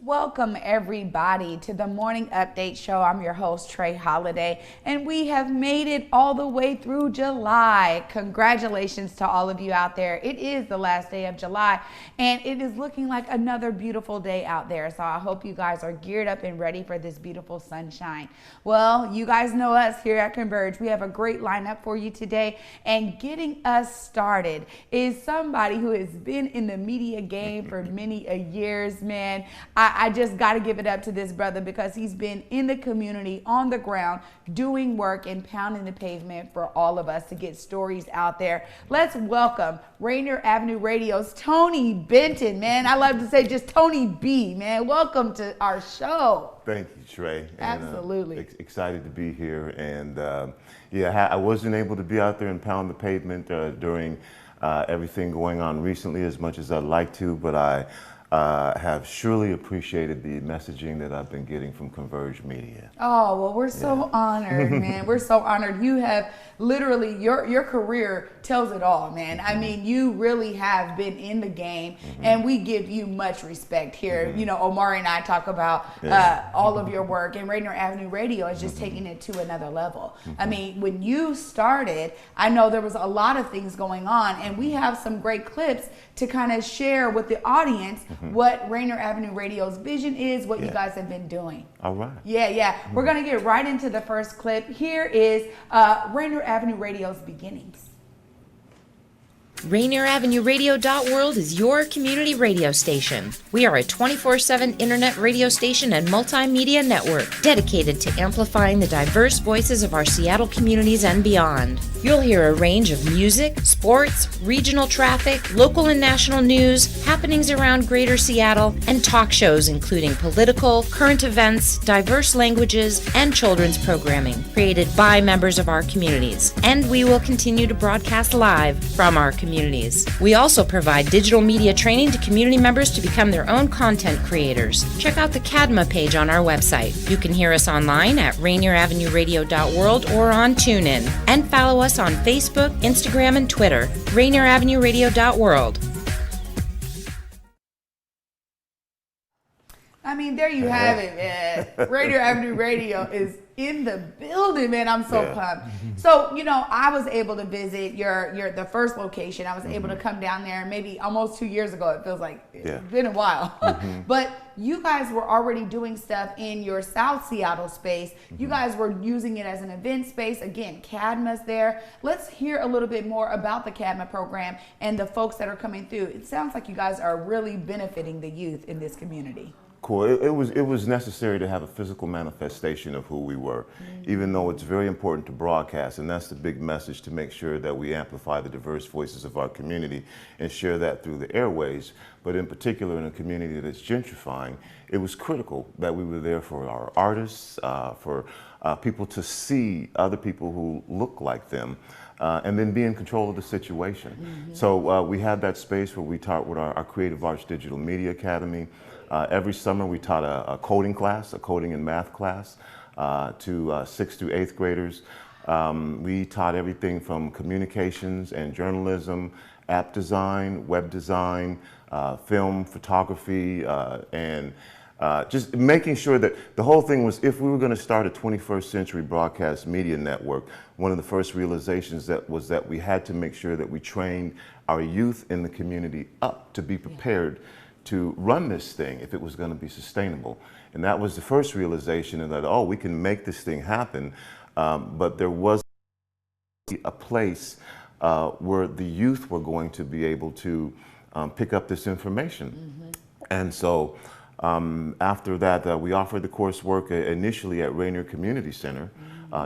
Welcome everybody to the Morning Update Show. I'm your host, Trey Holiday, and we have made it all the way through July. Congratulations to all of you out there. It is the last day of July, and it is looking like another beautiful day out there. So I hope you guys are geared up and ready for this beautiful sunshine. Well, you guys know us here at Converge. We have a great lineup for you today, and getting us started is somebody who has been in the media game for many years, man. I just got to give it up to this brother because he's been in the community, on the ground, doing work and pounding the pavement for all of us to get stories out there. Let's welcome Rainier Avenue Radio's Tony Benton, man. I love to say just Tony B, man. Welcome to our show. Thank you, Trey. Absolutely. Excited to be here. And yeah, I wasn't able to be out there and pound the pavement during everything going on recently as much as I'd like to, but I have surely appreciated the messaging that I've been getting from ConvergeMedia. Oh, well, we're so honored, man. We're so honored. You have literally, your career tells it all, man. I mean, you really have been in the game, and we give you much respect here. You know, Omari and I talk about all of your work, and Rainier Avenue Radio is just taking it to another level. I mean, when you started, I know there was a lot of things going on, and we have some great clips to kind of share with the audience what Rainier Avenue Radio's vision is, what you guys have been doing. All right. Yeah. We're going to get right into the first clip. Here is Rainier Avenue Radio's beginnings. RainierAvenueRadio.world is your community radio station. We are a 24/7 internet radio station and multimedia network dedicated to amplifying the diverse voices of our Seattle communities and beyond. You'll hear a range of music, sports, regional traffic, local and national news, happenings around Greater Seattle, and talk shows including political, current events, diverse languages, and children's programming created by members of our communities. And we will continue to broadcast live from our communities. We also provide digital media training to community members to become their own content creators. Check out the CADMA page on our website. You can hear us online at RainierAvenueRadio.world or on TuneIn. And follow us on Facebook, Instagram, and Twitter, RainierAvenueRadio.world. I mean, there you have it, man. Rainier Avenue Radio is in the building, man. I'm so pumped. So, you know, I was able to visit the first location. I was able to come down there maybe almost 2 years ago. It feels like it's been a while. But you guys were already doing stuff in your South Seattle space. You guys were using it as an event space. Again, CADMA's there. Let's hear a little bit more about the CADMA program and the folks that are coming through. It sounds like you guys are really benefiting the youth in this community. Cool. It was necessary to have a physical manifestation of who we were, even though it's very important to broadcast, and that's the big message, to make sure that we amplify the diverse voices of our community and share that through the airways. But in particular, in a community that's gentrifying, it was critical that we were there for our artists, for people to see other people who look like them. And then be in control of the situation. So we had that space where we taught with our Creative Arts Digital Media Academy. Every summer we taught a coding class, a coding and math class to 6th through 8th graders. We taught everything from communications and journalism, app design, web design, film, photography, and just making sure that the whole thing was, if we were going to start a 21st century broadcast media network, one of the first realizations was that we had to make sure that we trained our youth in the community up to be prepared to run this thing if it was going to be sustainable. And that was the first realization, and that, oh, we can make this thing happen, but there was a place where the youth were going to be able to pick up this information. And so after that, we offered the coursework initially at Rainier Community Center,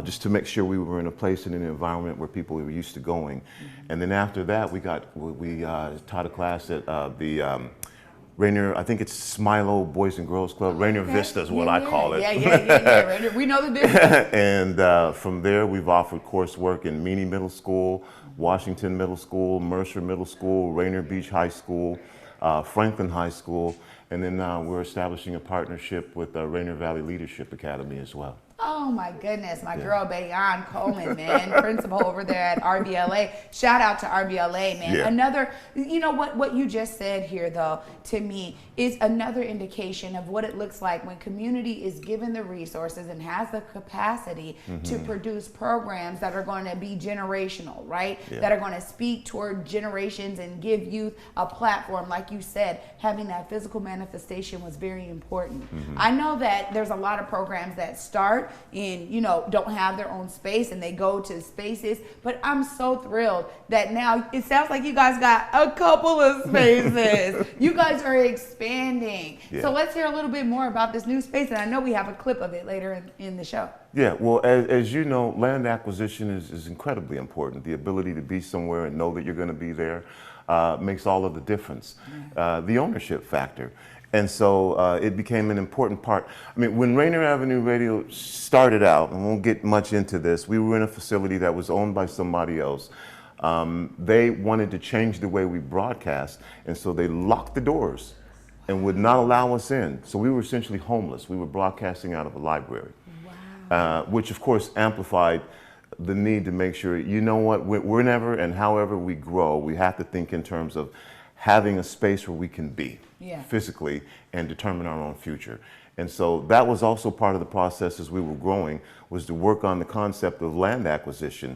just to make sure we were in a place and in an environment where people were used to going. And then after that, we taught a class at the Rainier, I think it's Smilo Boys and Girls Club. Rainier Vista is what I call it. Yeah. Rainier, we know the difference. And from there, we've offered coursework in Meany Middle School, Washington Middle School, Mercer Middle School, Rainier Beach High School, Franklin High School, and then we're establishing a partnership with Rainier Valley Leadership Academy as well. Oh my goodness, my girl Bayon Coleman, man, principal over there at RBLA. Shout out to RBLA, man. Yeah. Another, you know what you just said here, though, to me is another indication of what it looks like when community is given the resources and has the capacity to produce programs that are going to be generational, right? Yeah. That are going to speak toward generations and give youth a platform. Like you said, having that physical manifestation was very important. I know that there's a lot of programs that start and, you know, don't have their own space and they go to spaces, but I'm so thrilled that now it sounds like you guys got a couple of spaces. You guys are expanding. Yeah. So let's hear a little bit more about this new space, and I know we have a clip of it later in the show. Yeah, well, as you know, land acquisition is incredibly important. The ability to be somewhere and know that you're going to be there makes all of the difference. The ownership factor. And so it became an important part. I mean, when Rainier Avenue Radio started out, and we won't get much into this, we were in a facility that was owned by somebody else. They wanted to change the way we broadcast, and so they locked the doors and would not allow us in. So we were essentially homeless. We were broadcasting out of a library, which of course amplified the need to make sure, you know what, whenever and however we grow, we have to think in terms of having a space where we can be physically and determine our own future. And so that was also part of the process as we were growing, was to work on the concept of land acquisition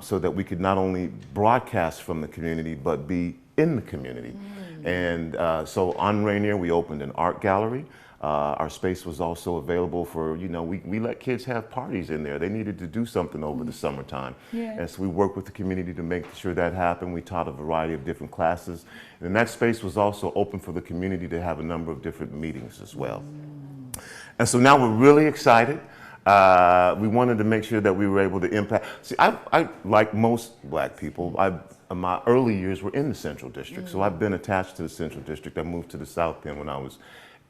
so that we could not only broadcast from the community, but be in the community. And so on Rainier, we opened an art gallery. Our space was also available for, you know, we let kids have parties in there. They needed to do something over the summertime. And so we worked with the community to make sure that happened. We taught a variety of different classes. And that space was also open for the community to have a number of different meetings as well. And so now we're really excited. We wanted to make sure that we were able to impact. See, I like most black people, my early years were in the Central District. So I've been attached to the Central District. I moved to the South End when I was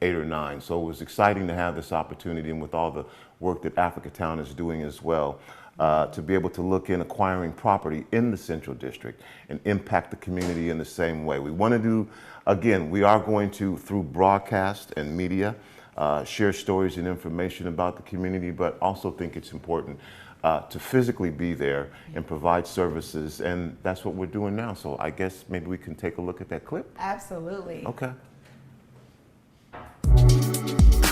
8 or 9. So it was exciting to have this opportunity, and with all the work that Africatown is doing as well, to be able to look in acquiring property in the Central District and impact the community in the same way. We want to do, again, we are going to, through broadcast and media, share stories and information about the community, but also think it's important to physically be there and provide services, and that's what we're doing now. So I guess maybe we can take a look at that clip. Absolutely. Okay.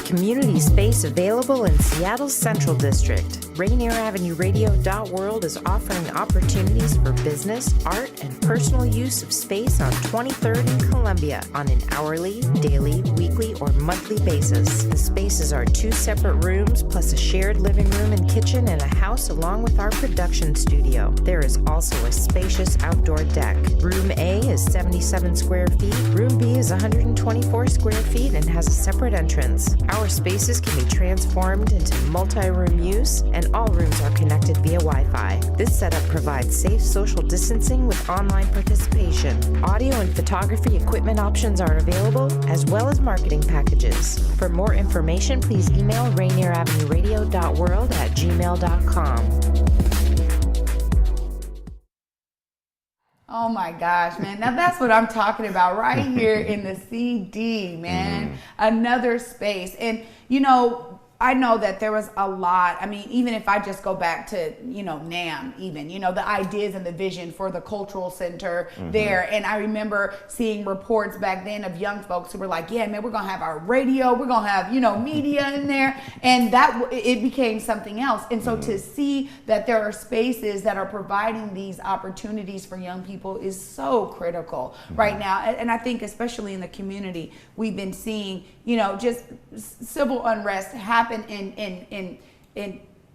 Community space available in Seattle's Central District. RainierAvenueRadio.world is offering opportunities for business, art, and personal use of space on 23rd and Columbia on an hourly, daily, weekly, or monthly basis. The spaces are 2 separate rooms plus a shared living room and kitchen and a house along with our production studio. There is also a spacious outdoor deck. Room A is 77 square feet, Room B is 124 square feet and has a separate entrance. Our spaces can be transformed into multi-room use, and all rooms are connected via Wi-Fi. This setup provides safe social distancing with online participation. Audio and photography equipment options are available, as well as marketing packages. For more information, please email RainierAvenueRadio.world@gmail.com. Oh my gosh, man. Now that's what I'm talking about right here in the CD, man. Another space. And, you know, I know that there was a lot. I mean, even if I just go back to, you know, NAM even, you know, the ideas and the vision for the cultural center there. And I remember seeing reports back then of young folks who were like, yeah, man, we're going to have our radio. We're going to have, you know, media in there. And that it became something else. And so to see that there are spaces that are providing these opportunities for young people is so critical right now. And I think especially in the community, we've been seeing, you know, just civil unrest happen and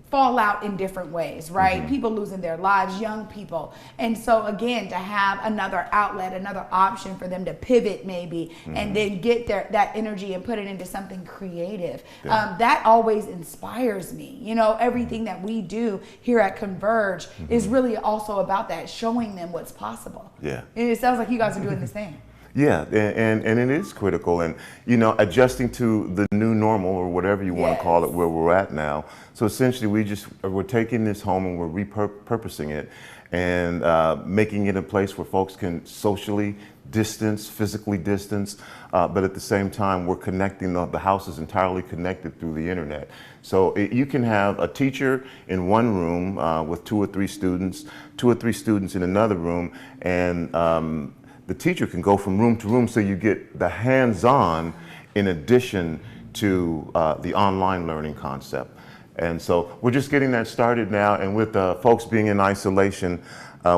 fall out in different ways, right? People losing their lives, young people. And so again, to have another outlet, another option for them to pivot maybe, and then get that energy and put it into something creative. That always inspires me. You know, everything that we do here at Converge is really also about that, showing them what's possible. Yeah. And it sounds like you guys are doing the same. Yeah, and it is critical, and you know, adjusting to the new normal or whatever you want to call it, where we're at now. So essentially, we're taking this home and we're repurposing it, and making it a place where folks can socially distance, physically distance, but at the same time, we're connecting, the house is entirely connected through the internet. So you can have a teacher in one room with 2 or 3 students, 2 or 3 students in another room, and the teacher can go from room to room, so you get the hands-on in addition to the online learning concept. And so we're just getting that started now, and with folks being in isolation,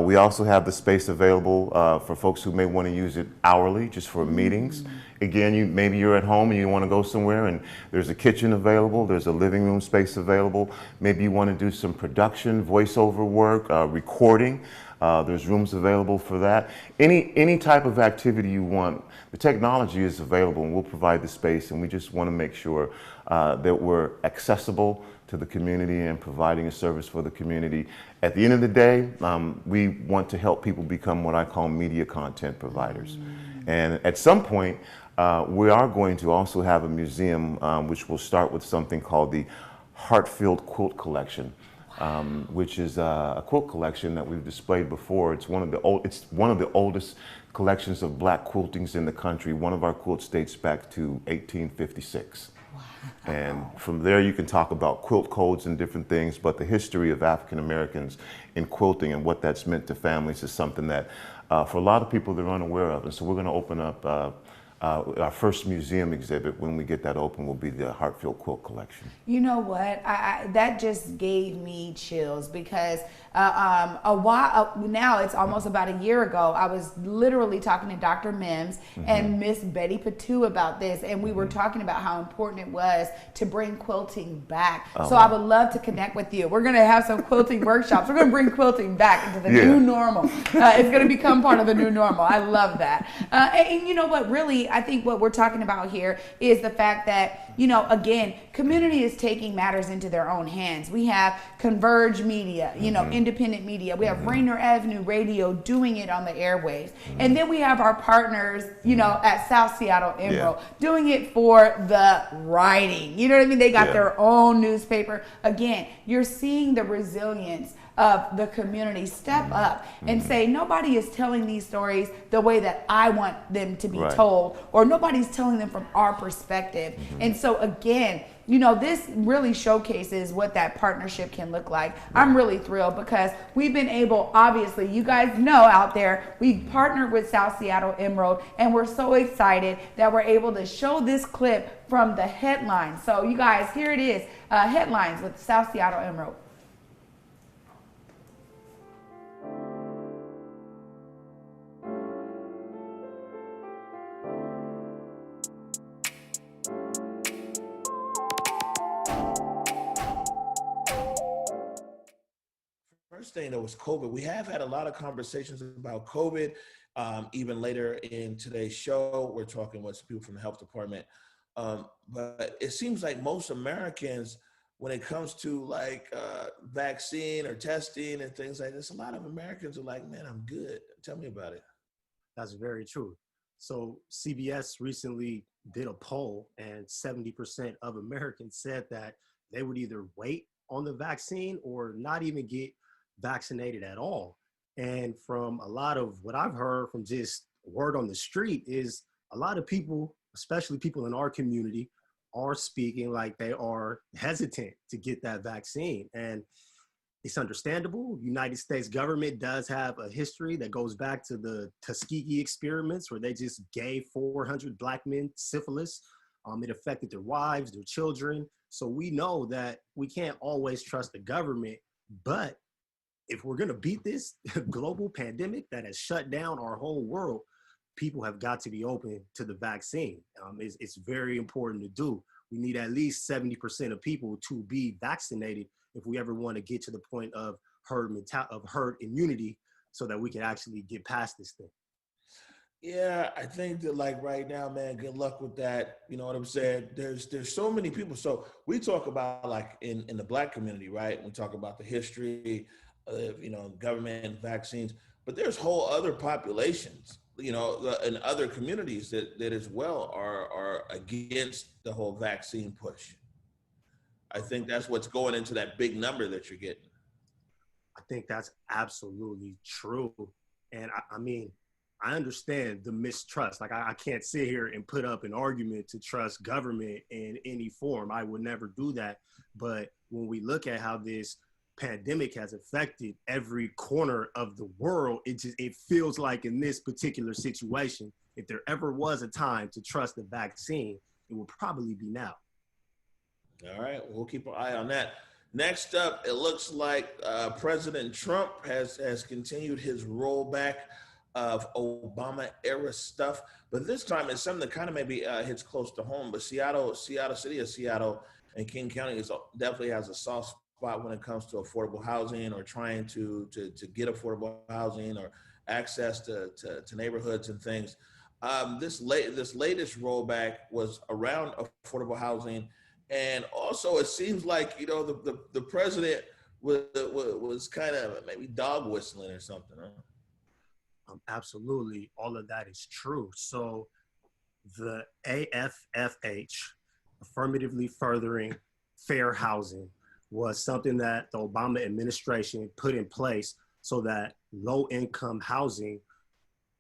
we also have the space available for folks who may want to use it hourly, just for meetings. Again, maybe you're at home and you want to go somewhere, and there's a kitchen available, there's a living room space available. Maybe you want to do some production, voiceover work, recording. There's rooms available for that. Any type of activity you want, the technology is available, and we'll provide the space, and we just want to make sure that we're accessible to the community and providing a service for the community. At the end of the day, we want to help people become what I call media content providers. And at some point, we are going to also have a museum, which will start with something called the Heartfield Quilt Collection, which is a quilt collection that we've displayed before. It's one of the oldest collections of Black quiltings in the country. One of our quilts dates back to 1856. And from there you can talk about quilt codes and different things, but the history of African Americans in quilting and what that's meant to families is something that for a lot of people they're unaware of. And so we're going to open up our first museum exhibit. When we get that open, will be the Heartfield Quilt Collection. You know what? That just gave me chills, because a while now, it's almost about a year ago, I was literally talking to Dr. Mims and Miss Betty Patu about this, and we were talking about how important it was to bring quilting back. So I would love to connect with you. We're going to have some quilting workshops. We're going to bring quilting back into the new normal. It's going to become part of the new normal. I love that. And you know what? Really, I think what we're talking about here is the fact that, you know, again, community is taking matters into their own hands. We have ConvergeMedia, you know, independent media. We have Rainier Avenue Radio doing it on the airwaves. And then we have our partners, you know, at South Seattle Emerald doing it for the writing. You know what I mean? They got their own newspaper. Again, you're seeing the resilience of the community step up and say, nobody is telling these stories the way that I want them to be told, or nobody's telling them from our perspective. And so again, you know, this really showcases what that partnership can look like. I'm really thrilled because we've been able, obviously, you guys know out there, we partnered with South Seattle Emerald, and we're so excited that we're able to show this clip from the headlines. So you guys, here it is, headlines with South Seattle Emerald. First thing, though, was COVID. We have had a lot of conversations about COVID. Even later in today's show, we're talking with some people from the health department. But it seems like most Americans, when it comes to like vaccine or testing and things like this, a lot of Americans are like, man, I'm good. Tell me about it. That's very true. So CBS recently did a poll, and 70% of Americans said that they would either wait on the vaccine or not even get vaccinated at all. And from a lot of what I've heard from just word on the street is a lot of people, especially people in our community, are speaking like they are hesitant to get that vaccine. And it's understandable. United States government does have a history that goes back to the Tuskegee experiments, where they just gave 400 Black men syphilis. It affected their wives, their children. So we know that we can't always trust the government, but if we're going to beat this global pandemic that has shut down our whole world, people have got to be open to the vaccine. It's very important to do. We need at least 70% of people to be vaccinated if we ever want to get to the point of herd immunity, so that we can actually get past this thing. Yeah, I think that like right now, man, good luck with that. You know what I'm saying? There's so many people. So we talk about like in the Black community, right? We talk about the history of, you know, government and vaccines, but there's whole other populations, you know, in other communities that as well are against the whole vaccine push. I think that's what's going into that big number that you're getting. I think that's absolutely true. And I mean, I understand the mistrust. Like I can't sit here and put up an argument to trust government in any form. I would never do that. But when we look at how this pandemic has affected every corner of the world, it feels like in this particular situation, if there ever was a time to trust the vaccine, it will probably be now. All right, we'll keep an eye on that. Next up, it looks like President Trump has continued his rollback of Obama era stuff, but this time it's something that kind of maybe hits close to home. But City of Seattle and King County definitely has a soft spot when it comes to affordable housing, or trying to get affordable housing or access to neighborhoods and things. This latest rollback was around affordable housing. And also, it seems like, you know, the president was kind of maybe dog whistling or something. Huh? Absolutely, all of that is true. So the AFFH, Affirmatively Furthering Fair Housing, was something that the Obama administration put in place so that low-income housing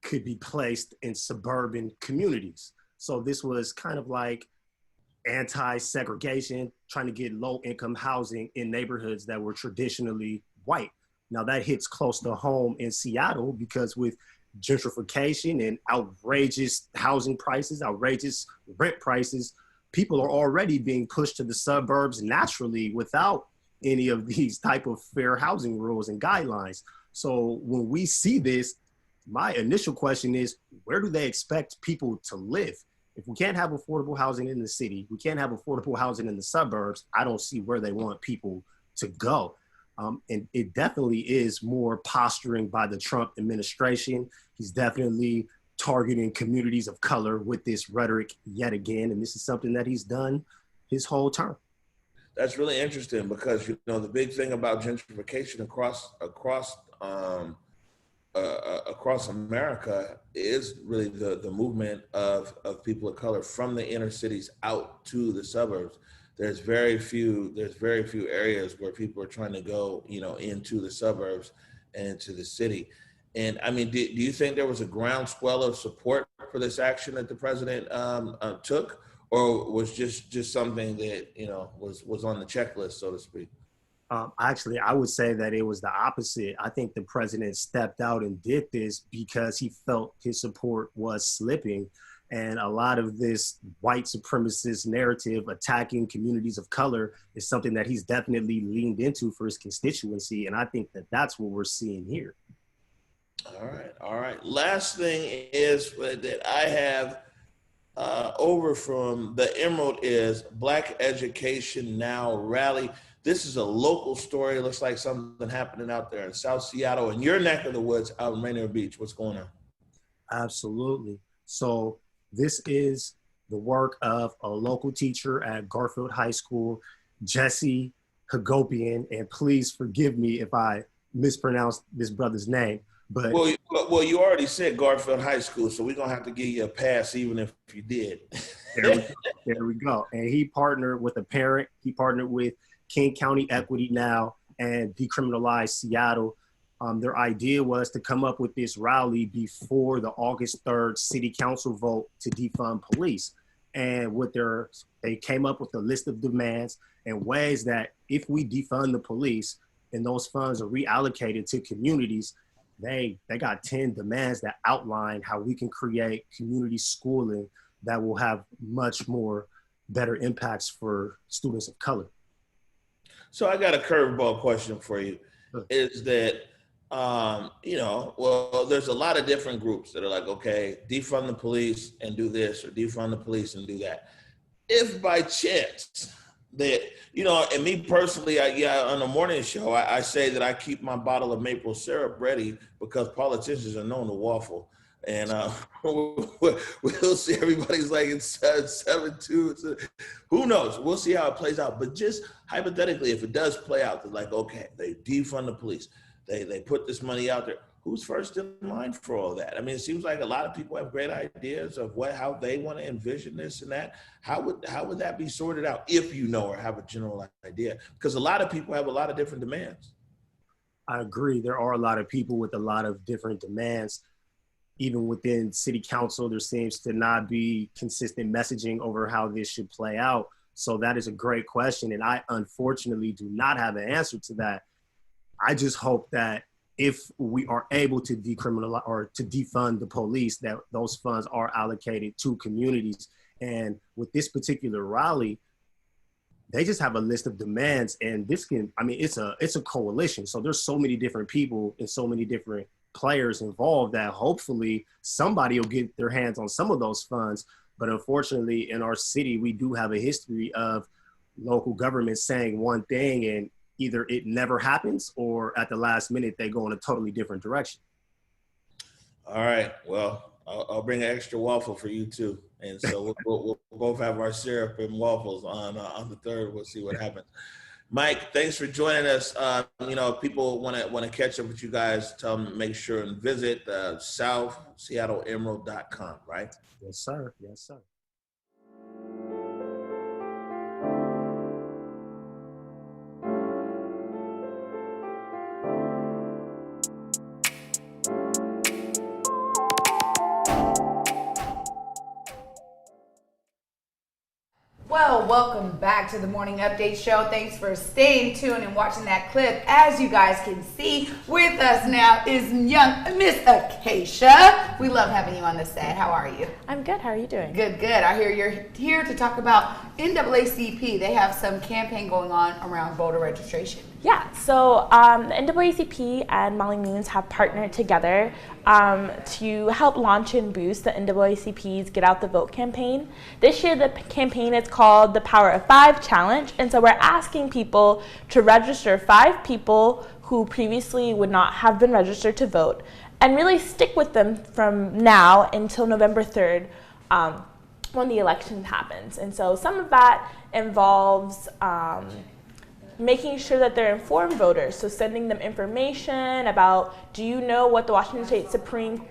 could be placed in suburban communities. So this was kind of like anti-segregation, trying to get low-income housing in neighborhoods that were traditionally white. Now that hits close to home in Seattle because with gentrification and outrageous housing prices, outrageous rent prices, people are already being pushed to the suburbs naturally without any of these type of fair housing rules and guidelines. So when we see this, my initial question is, where do they expect people to live? If we can't have affordable housing in the city, we can't have affordable housing in the suburbs, I don't see where they want people to go. And it definitely is more posturing by the Trump administration. He's definitely targeting communities of color with this rhetoric yet again. And this is something that he's done his whole term. That's really interesting because, you know, the big thing about gentrification across America is really the movement of people of color from the inner cities out to the suburbs. There's very few areas where people are trying to go, you know, into the suburbs and into the city. And I mean, do you think there was a groundswell of support for this action that the president took, or was just something that, you know, was on the checklist, so to speak? Actually, I would say that it was the opposite. I think the president stepped out and did this because he felt his support was slipping. And a lot of this white supremacist narrative attacking communities of color is something that he's definitely leaned into for his constituency. And I think that that's what we're seeing here. All right. Last thing is that I have over from the Emerald is Black Education Now rally. This is a local story. It looks like something happening out there in South Seattle, in your neck of the woods, out in Rainier Beach. What's going on? Absolutely. So this is the work of a local teacher at Garfield High School, Jesse Hagopian, and please forgive me if I mispronounced this brother's name. But well, you already said Garfield High School, so we're gonna have to give you a pass, even if you did. There we go. And he partnered with a parent. He partnered with King County Equity Now and Decriminalize Seattle. Their idea was to come up with this rally before the August 3rd City Council vote to defund police. And they came up with a list of demands and ways that if we defund the police and those funds are reallocated to communities, they got 10 demands that outline how we can create community schooling that will have much more better impacts for students of color. So I got a curveball question for you. Is that, you know, well, there's a lot of different groups that are like, okay, defund the police and do this, or defund the police and do that. If by chance that, you know, and me personally, on the morning show, I say that I keep my bottle of maple syrup ready because politicians are known to waffle. And we'll see. Everybody's like, it's 7-2. Who knows? We'll see how it plays out. But just hypothetically, if it does play out, they're like, okay, they defund the police. They put this money out there. Who's first in line for all that? I mean, it seems like a lot of people have great ideas of how they want to envision this and that. How would that be sorted out if you know or have a general idea? Because a lot of people have a lot of different demands. I agree. There are a lot of people with a lot of different demands. Even within city council, there seems to not be consistent messaging over how this should play out. So that is a great question. And I unfortunately do not have an answer to that. I just hope that if we are able to decriminalize or to defund the police, that those funds are allocated to communities. And with this particular rally, they just have a list of demands, and this can, I mean, it's a coalition. So there's so many different people and so many different players involved that hopefully somebody will get their hands on some of those funds. But unfortunately, in our city, we do have a history of local government saying one thing and either it never happens or at the last minute they go in a totally different direction. All right. Well, I'll bring an extra waffle for you too. And so we'll both have our syrup and waffles on the 3rd. We'll see what happens. Mike, thanks for joining us. If people want to catch up with you guys, tell them to make sure and visit southseattleemerald.com, right? Yes, sir. Yes, sir. Well, welcome back to the Morning Update Show. Thanks for staying tuned and watching that clip. As you guys can see, with us now is young Miss Acacia. We love having you on the set. How are you? I'm good. How are you doing? Good, good. I hear you're here to talk about NAACP. They have some campaign going on around voter registration. Yeah, so the NAACP and Molly Moons have partnered together to help launch and boost the NAACP's Get Out the Vote campaign. This year the campaign is called the Power of 5 Challenge, and so we're asking people to register 5 people who previously would not have been registered to vote and really stick with them from now until November 3rd when the election happens. And so some of that involves making sure that they're informed voters, so sending them information about, do you know what the Washington State Supreme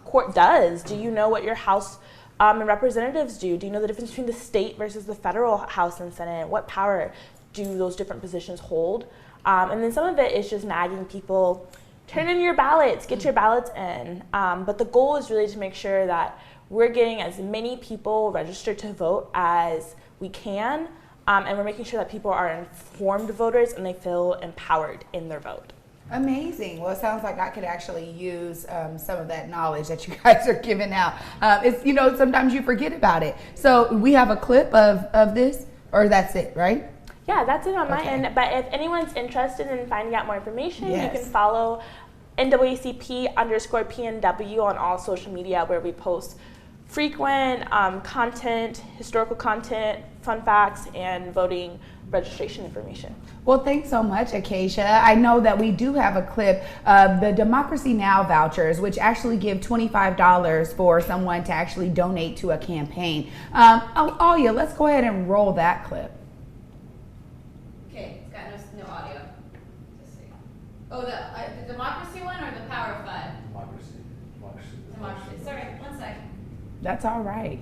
Court does? Do you know what your House and Representatives do? Do you know the difference between the state versus the federal House and Senate? What power do those different positions hold? And then some of it is just nagging people, turn in your ballots, get your ballots in. But the goal is really to make sure that we're getting as many people registered to vote as we can. And we're making sure that people are informed voters and they feel empowered in their vote. Amazing. Well, it sounds like I could actually use some of that knowledge that you guys are giving out. It's, sometimes you forget about it. So we have a clip of this, or that's it, right? Yeah, that's it on my end. But if anyone's interested in finding out more information, Yes. You can follow NAACP_PNW on all social media, where we post frequent content, historical content, fun facts, and voting registration information. Well, thanks so much, Acacia. I know that we do have a clip of the Democracy Now! Vouchers, which actually give $25 for someone to actually donate to a campaign. Alia, let's go ahead and roll that clip. Okay, it's got no audio. Let's see. Oh, the democracy one or the Power of 5? Democracy. Sorry, one second. That's all right.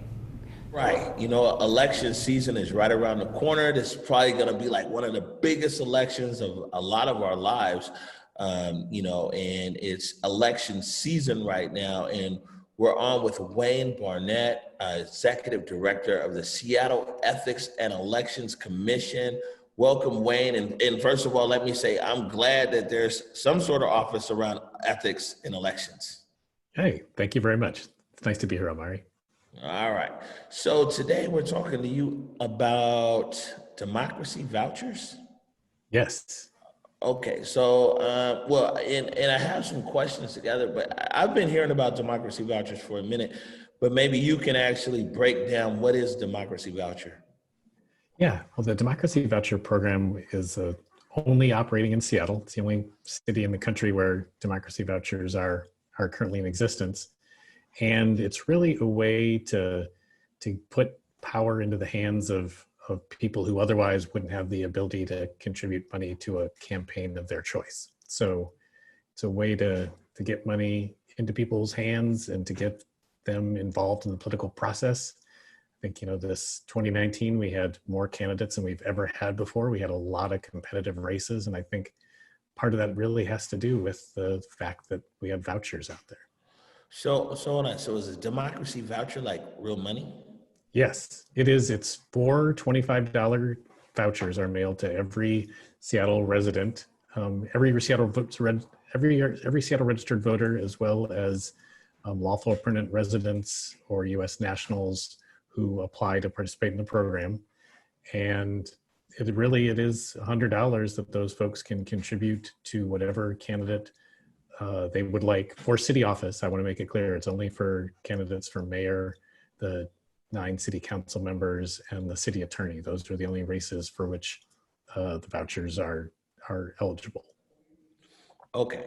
Right. Election season is right around the corner. This is probably going to be like one of the biggest elections of a lot of our lives, and it's election season right now. And we're on with Wayne Barnett, Executive Director of the Seattle Ethics and Elections Commission. Welcome, Wayne. And first of all, let me say, I'm glad that there's some sort of office around ethics in elections. Hey, thank you very much. It's nice to be here, Omari. All right. So today we're talking to you about democracy vouchers. Yes. Okay. So, and I have some questions together, but I've been hearing about democracy vouchers for a minute, but maybe you can actually break down what is democracy voucher. Yeah. Well, the democracy voucher program is only operating in Seattle. It's the only city in the country where democracy vouchers are currently in existence. And it's really a way to put power into the hands of people who otherwise wouldn't have the ability to contribute money to a campaign of their choice. So it's a way to get money into people's hands and to get them involved in the political process. I think, this 2019, we had more candidates than we've ever had before. We had a lot of competitive races, and I think part of that really has to do with the fact that we have vouchers out there. So hold on. So is a democracy voucher like real money? Yes, it is. It's 4 $25 vouchers are mailed to every Seattle resident, every Seattle every Seattle registered voter, as well as lawful permanent residents or U.S. nationals who apply to participate in the program. And it is $100 that those folks can contribute to whatever candidate they would like for city office. I want to make it clear, it's only for candidates for mayor, the 9 city council members, and the city attorney. Those are the only races for which the vouchers are eligible. Okay,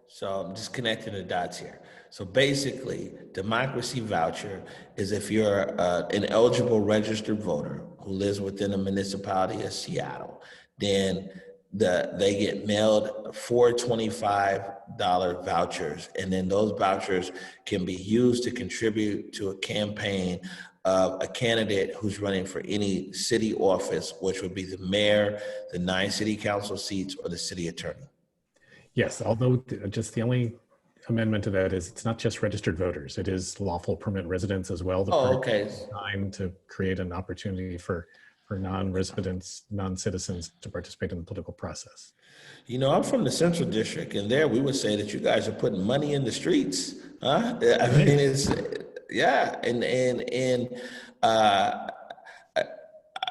so I'm just connecting the dots here. So basically, democracy voucher is if you're an eligible registered voter who lives within the municipality of Seattle, then they get mailed 4 $25 vouchers, and then those vouchers can be used to contribute to a campaign of a candidate who's running for any city office, which would be the mayor, the 9 city council seats, or the city attorney. Yes, although just the only amendment to that is it's not just registered voters, it is lawful permanent residents as well. Okay. Time to create an opportunity for non-residents, non-citizens to participate in the political process. You know, I'm from the Central District, and there we would say that you guys are putting money in the streets. Huh? I mean, it's, yeah, and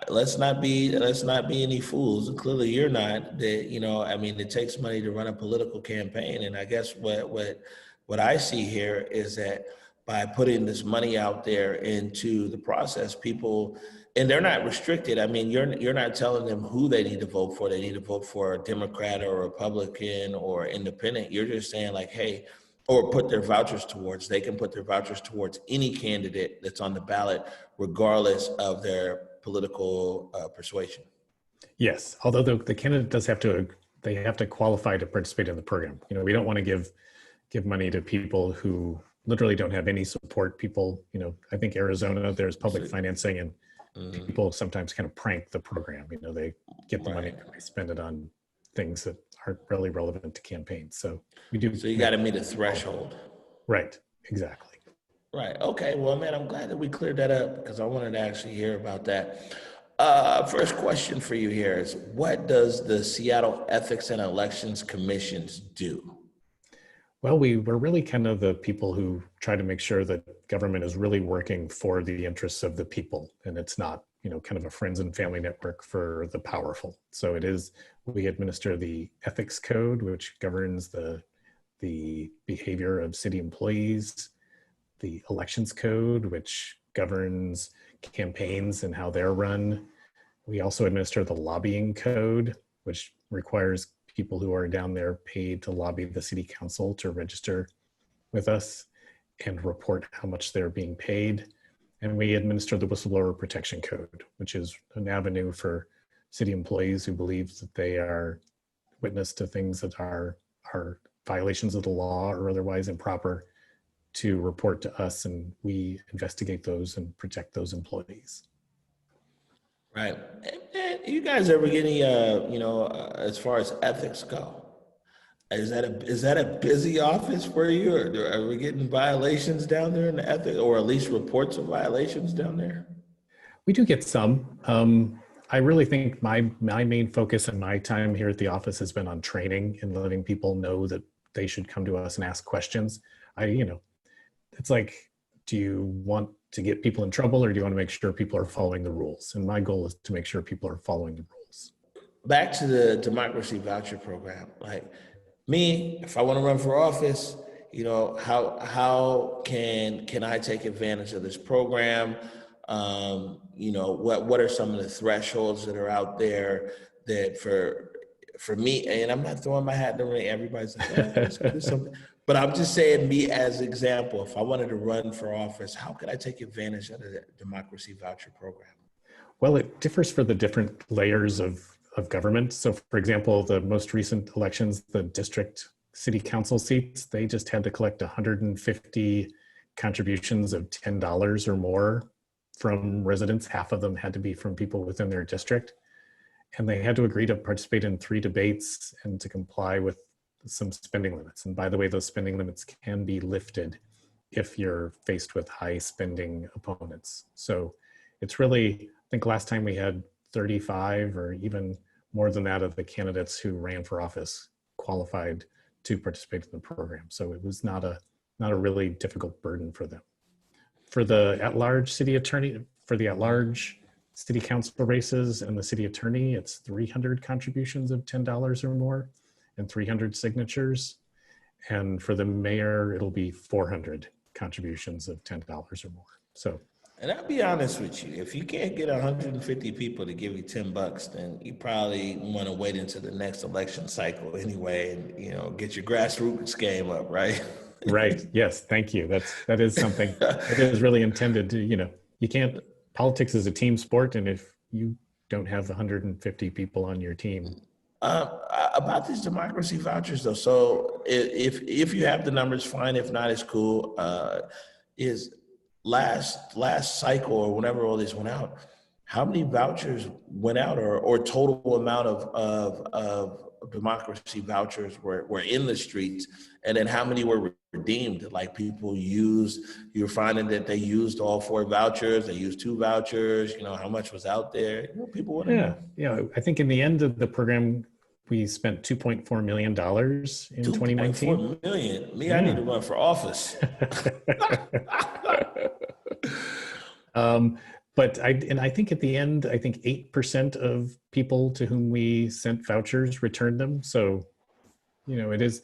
let's not be any fools. And clearly, you're not. That, you know, I mean, it takes money to run a political campaign, and I guess what I see here is that by putting this money out there into the process, people. And they're not restricted. I mean, you're not telling them who they need to vote for. They need to vote for a Democrat or a Republican or independent. You're just saying like, hey, or put their vouchers towards. They can put their vouchers towards any candidate that's on the ballot, regardless of their political persuasion. Yes, although the candidate does have to qualify to participate in the program. You know, we don't want to give money to people who literally don't have any support. People, you know, I think Arizona, there's public financing, and people sometimes kind of prank the program. You know, they get the money and they spend it on things that aren't really relevant to campaigns. So we do. So you got to meet a threshold. Right. Exactly. Right. Okay. Well, man, I'm glad that we cleared that up because I wanted to actually hear about that. First question for you here is, what does the Seattle Ethics and Elections Commissions do? Well, we're really kind of the people who try to make sure that government is really working for the interests of the people, and it's not, you know, kind of a friends and family network for the powerful. So we administer the ethics code, which governs the behavior of city employees, the elections code, which governs campaigns and how they're run. We also administer the lobbying code, which requires people who are down there paid to lobby the city council to register with us and report how much they're being paid. And we administer the whistleblower protection code, which is an avenue for city employees who believe that they are witness to things that are violations of the law or otherwise improper to report to us, and we investigate those and protect those employees. Right. And you guys ever get any, as far as ethics go, is that a busy office for you, or are we getting violations down there in the ethics, or at least reports of violations down there? We do get some. I really think my main focus and my time here at the office has been on training and letting people know that they should come to us and ask questions. It's like, do you want to get people in trouble, or do you want to make sure people are following the rules? And my goal is to make sure people are following the rules. Back to the democracy voucher program. Like me, if I want to run for office, you know, how can I take advantage of this program? What are some of the thresholds that are out there that for me, and I'm not throwing my hat in the ring, everybody's like, let's do something. But I'm just saying, me as an example, if I wanted to run for office, how could I take advantage of the democracy voucher program? Well, it differs for the different layers of government. So for example, the most recent elections, the district city council seats, they just had to collect 150 contributions of $10 or more from residents. Half of them had to be from people within their district. and they had to agree to participate in 3 debates and to comply with some spending limits. And by the way, those spending limits can be lifted if you're faced with high spending opponents. So it's really, I think last time we had 35 or even more than that of the candidates who ran for office qualified to participate in the program. So it was not a really difficult burden for them. For the at-large city attorney, for the at-large city council races and the city attorney, it's 300 contributions of $10 or more and 300 signatures. And for the mayor, it'll be 400 contributions of $10 or more. So, and I'll be honest with you, if you can't get 150 people to give you $10, then you probably want to wait until the next election cycle anyway, and get your grassroots game up, right? Right. Yes. Thank you. That is something that is really intended to, you can't, politics is a team sport. And if you don't have 150 people on your team. About these democracy vouchers though. So if you have the numbers, fine. If not, it's cool. Is last cycle or whenever all this went out, how many vouchers went out or total amount of democracy vouchers were in the streets, and then how many were redeemed? Like people you're finding that they used all 4 vouchers, they used 2 vouchers, how much was out there? People want to know. Yeah. I think in the end of the program, we spent $2.4 million in 2019. $2.4 million? I need to run for office. But I think at the end, I think 8% of people to whom we sent vouchers returned them. So, it is,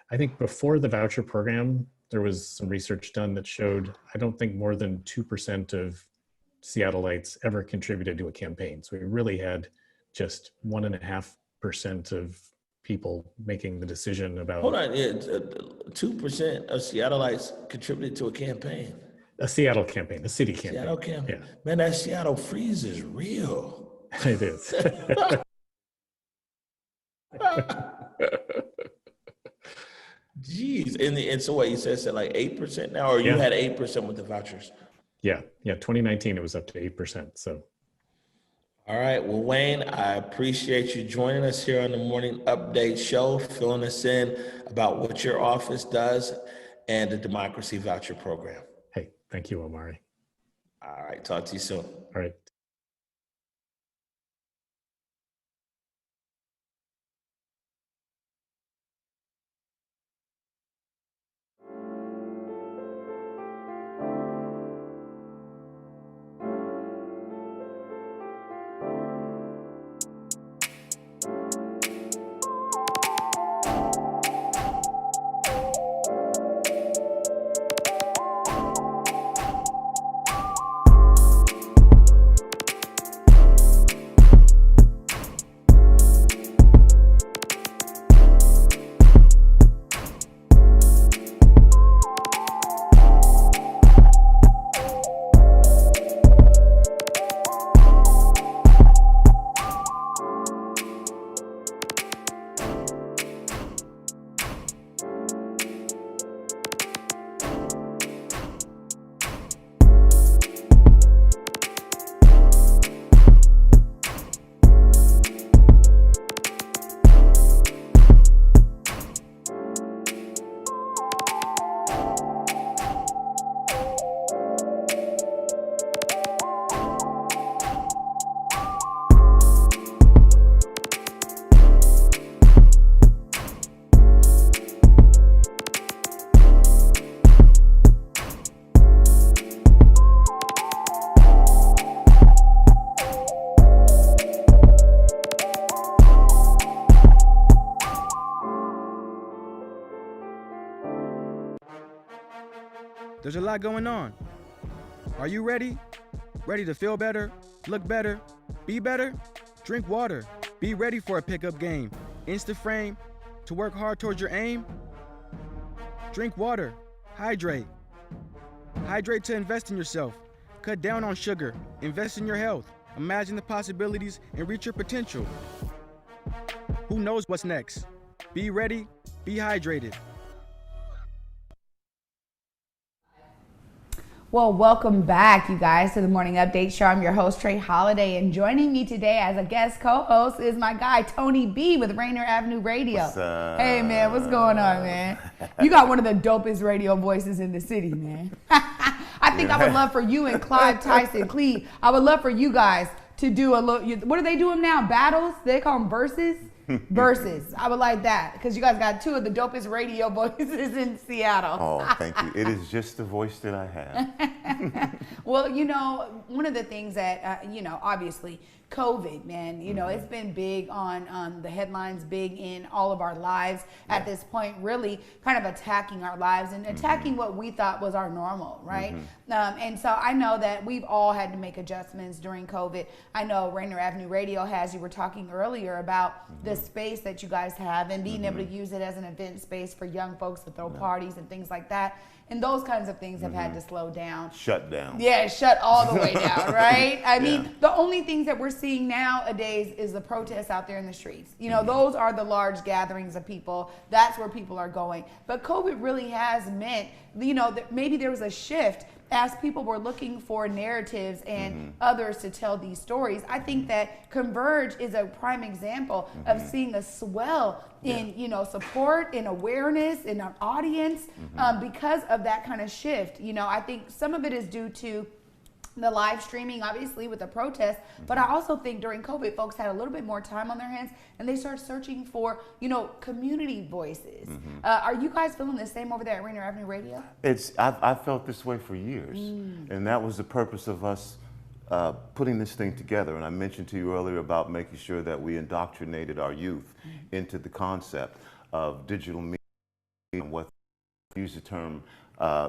I think before the voucher program, there was some research done that showed, I don't think more than 2% of Seattleites ever contributed to a campaign. So we really had just 1.5% of people making the decision about. Hold on, 2% of Seattleites contributed to a campaign. A Seattle campaign, a city campaign. Seattle campaign. Yeah. Man, that Seattle freeze is real. It is. Jeez, and so what you said like 8% now, or you had 8% with the vouchers? Yeah. 2019 it was up to 8%. So. All right. Well, Wayne, I appreciate you joining us here on the Morning Update Show, filling us in about what your office does and the Democracy Voucher Program. Hey, thank you, Omari. All right. Talk to you soon. All right. There's a lot going on. Are you ready? Ready to feel better, look better, be better? Drink water. Be ready for a pickup game. Insta-frame to work hard towards your aim? Drink water. Hydrate. Hydrate to invest in yourself. Cut down on sugar. Invest in your health. Imagine the possibilities and reach your potential. Who knows what's next? Be ready. Be hydrated. Well, welcome back, you guys, to the Morning Update Show. I'm your host, Trey Holiday, and joining me today as a guest co-host is my guy, Tony B with Rainier Avenue Radio. What's up? Hey, man, what's going on, man? You got one of the dopest radio voices in the city, man. I think I would love for you and Clive Tyson, Cleve, I would love for you guys to do a little, what do they do them now? Battles? They call them verses? Versus. I would like that because you guys got two of the dopest radio voices in Seattle. Oh, thank you. It is just the voice that I have. Well, you know, one of the things that, you know, obviously COVID, man, you know, it's been big on the headlines, big in all of our lives at this point, really kind of attacking our lives and attacking what we thought was our normal, right? And so I know that we've all had to make adjustments during COVID. I know Rainier Avenue Radio has, you were talking earlier about the space that you guys have and being able to use it as an event space for young folks to throw parties and things like that. And those kinds of things have had to slow down. Shut down. Yeah, shut all the way down, right? I mean, the only things that we're seeing nowadays is the protests out there in the streets. You know, those are the large gatherings of people. That's where people are going. But COVID really has meant, you know, that maybe there was a shift as people were looking for narratives and others to tell these stories. I think that Converge is a prime example of seeing a swell in, you know, support, in awareness, in an audience because of that kind of shift. You know, I think some of it is due to the live streaming, obviously, with the protest, but I also think during COVID, folks had a little bit more time on their hands and they started searching for, you know, community voices. Are you guys feeling the same over there at Rainier Avenue Radio? I've felt this way for years, and that was the purpose of us putting this thing together. And I mentioned to you earlier about making sure that we indoctrinated our youth into the concept of digital media and what use the term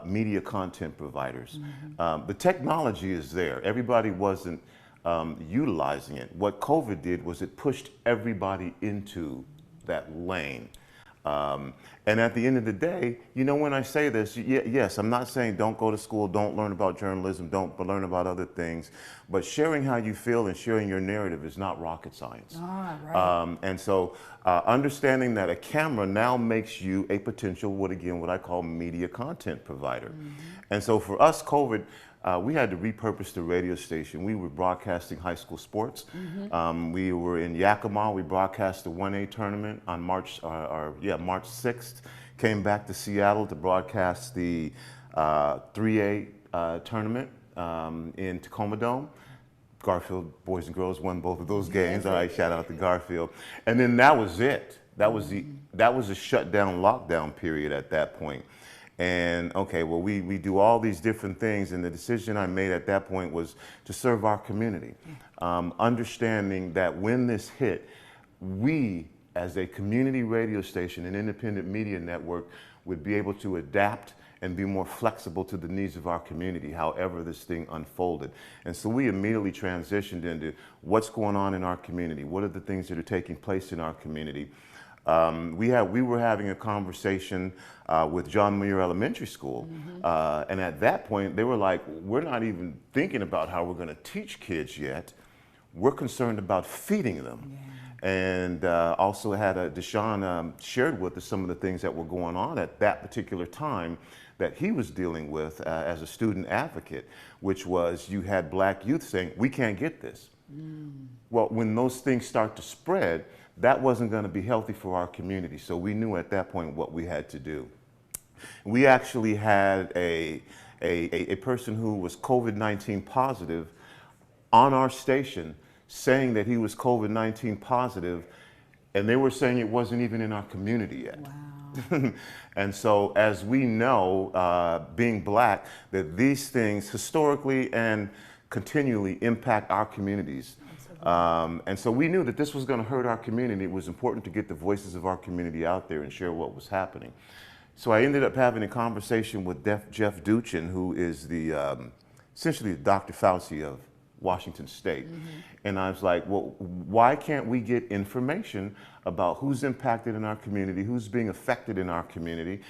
media content providers. The technology is there. Everybody wasn't utilizing it. What COVID did was it pushed everybody into that lane. And at the end of the day, you know, when I say this, yes, I'm not saying don't go to school, don't learn about journalism, don't learn about other things, but sharing how you feel and sharing your narrative is not rocket science. And so understanding that a camera now makes you a potential, what I call media content provider. And so for us, COVID, we had to repurpose the radio station. We were broadcasting high school sports. We were in Yakima. We broadcast the 1A tournament on March 6th. Came back to Seattle to broadcast the 3A tournament in Tacoma Dome. Garfield boys and girls won both of those games. All right, shout out to Garfield. And then that was it. That was a shutdown, lockdown period at that point. And okay, well, we do all these different things, and the decision I made at that point was to serve our community. Understanding that when this hit, we, as a community radio station, an independent media network, would be able to adapt and be more flexible to the needs of our community, however this thing unfolded. And so we immediately transitioned into what's going on in our community, what are the things that are taking place in our community. We were having a conversation with John Muir Elementary School, and at that point they were like, we're not even thinking about how we're going to teach kids yet. We're concerned about feeding them. And also had Deshaun shared with us some of the things that were going on at that particular time that he was dealing with as a student advocate, which was you had black youth saying, we can't get this. Well, when those things start to spread, that wasn't going to be healthy for our community. So we knew at that point what we had to do. We actually had a person who was COVID-19 positive on our station saying that he was COVID-19 positive, and they were saying it wasn't even in our community yet. Wow. And so as we know, being black, that these things historically and continually impact our communities. And so we knew that this was going to hurt our community. It was important to get the voices of our community out there and share what was happening. So I ended up having a conversation with Jeff Duchin, who is the essentially the Dr. Fauci of Washington State. And I was like, well, why can't we get information about who's impacted in our community, who's being affected in our community?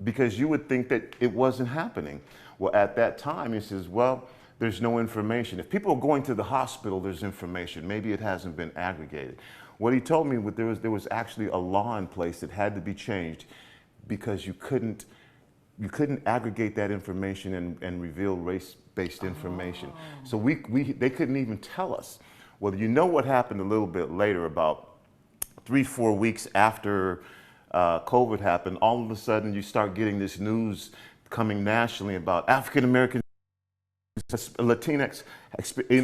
Because you would think that it wasn't happening. Well, at that time, he says, well, there's no information. If people are going to the hospital, there's information. Maybe it hasn't been aggregated. What he told me was there was actually a law in place that had to be changed because you couldn't you couldn't aggregate that information and reveal race-based information. So they couldn't even tell us. Well, you know what happened a little bit later, about 3-4 weeks after COVID happened, all of a sudden you start getting this news coming nationally about African American Latinx